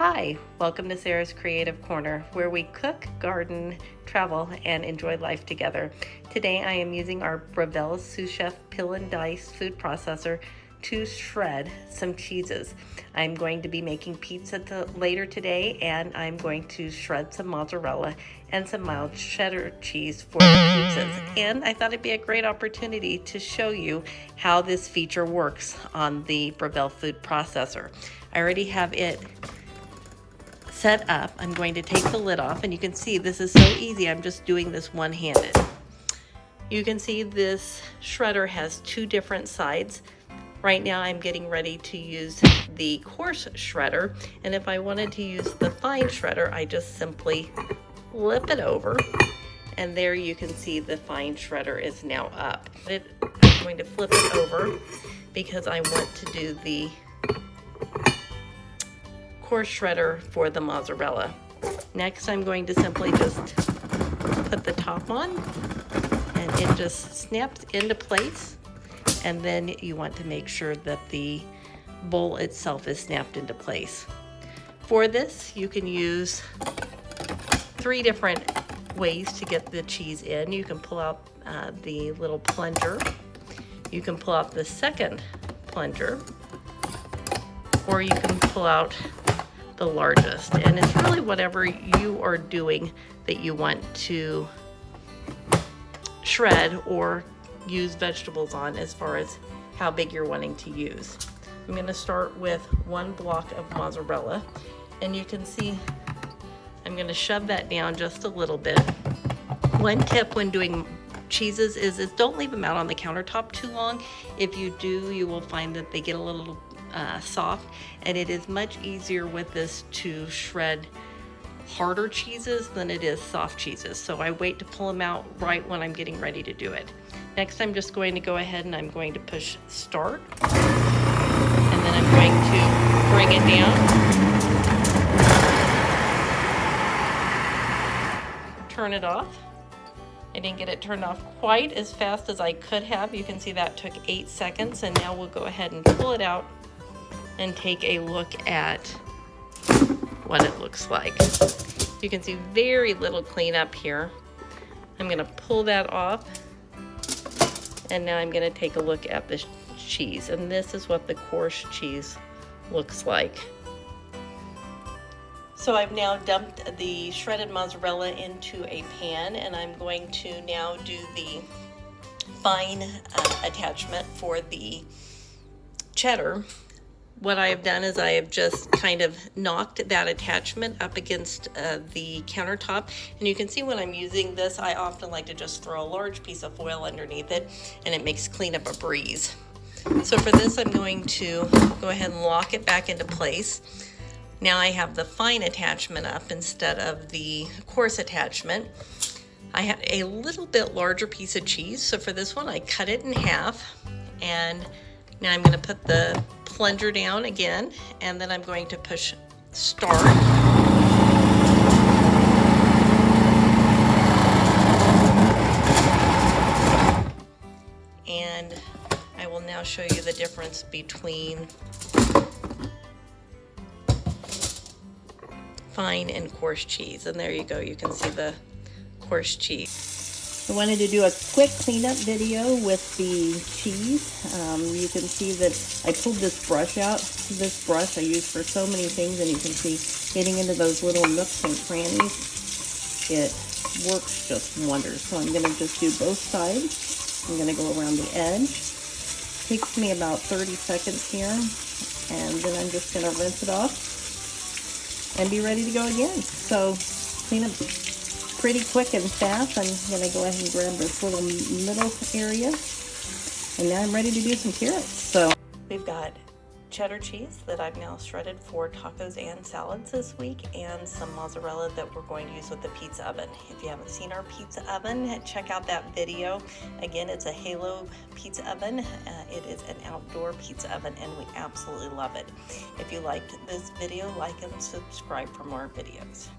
Hi, welcome to Sarah's Creative Corner, where we cook, garden, travel, and enjoy life together. Today I am using our Breville Sous Chef peel and dice food processor to shred some cheeses. I'm going to be making pizza later today, and I'm going to shred some mozzarella and some mild cheddar cheese for the pizzas. And I thought it'd be a great opportunity to show you how this feature works on the Breville food processor. I already have it set up. I'm going to take the lid off, and you can see this is so easy. I'm just doing this one-handed. You can see this shredder has two different sides. Right now I'm getting ready to use the coarse shredder, and if I wanted to use the fine shredder, I just simply flip it over, and there you can see the fine shredder is now up. I'm going to flip it over because I want to do the coarse shredder for the mozzarella. Next, I'm going to simply just put the top on, and it just snaps into place. And then you want to make sure that the bowl itself is snapped into place. For this, you can use three different ways to get the cheese in. You can pull out the little plunger. You can pull out the second plunger, or you can pull out the largest. And it's really whatever you are doing that you want to shred or use vegetables on, as far as how big you're wanting to use. I'm going to start with one block of mozzarella, and you can see I'm going to shove that down just a little bit. One tip when doing cheeses is don't leave them out on the countertop too long. If you do, you will find that they get a little soft, and it is much easier with this to shred harder cheeses than it is soft cheeses. So I wait to pull them out right when I'm getting ready to do it. Next, I'm just going to go ahead and I'm going to push start, and then I'm going to bring it down, turn it off. I didn't get it turned off quite as fast as I could have. You can see that took 8 seconds, and now we'll go ahead and pull it out and take a look at what it looks like. You can see very little cleanup here. I'm going to pull that off, and now I'm going to take a look at the cheese, and this is what the coarse cheese looks like. So I've now dumped the shredded mozzarella into a pan, and I'm going to now do the fine attachment for the cheddar. What I have done is I have just kind of knocked that attachment up against the countertop, and you can see when I'm using this, I often like to just throw a large piece of foil underneath it, and it makes cleanup a breeze. So for this, I'm going to go ahead and lock it back into place. Now I have the fine attachment up instead of the coarse attachment. I have a little bit larger piece of cheese, so for this one I cut it in half, and now I'm going to put the plunger down again, and then I'm going to push start. And I will now show you the difference between fine and coarse cheese. And there you go, you can see the coarse cheese. I wanted to do a quick cleanup video with the cheese. You can see that I pulled this brush out. This brush I use for so many things, and you can see getting into those little nooks and crannies, it works just wonders. So I'm going to just do both sides. I'm going to go around the edge. Takes me about 30 seconds here, and then I'm just going to rinse it off and be ready to go again. So clean up pretty quick and fast. I'm going to go ahead and grab this little middle area, and now I'm ready to do some carrots. So we've got cheddar cheese that I've now shredded for tacos and salads this week, and some mozzarella that we're going to use with the pizza oven. If you haven't seen our pizza oven, check out that video. Again, it's a Halo pizza oven. It is an outdoor pizza oven, and we absolutely love it. If you liked this video, like and subscribe for more videos.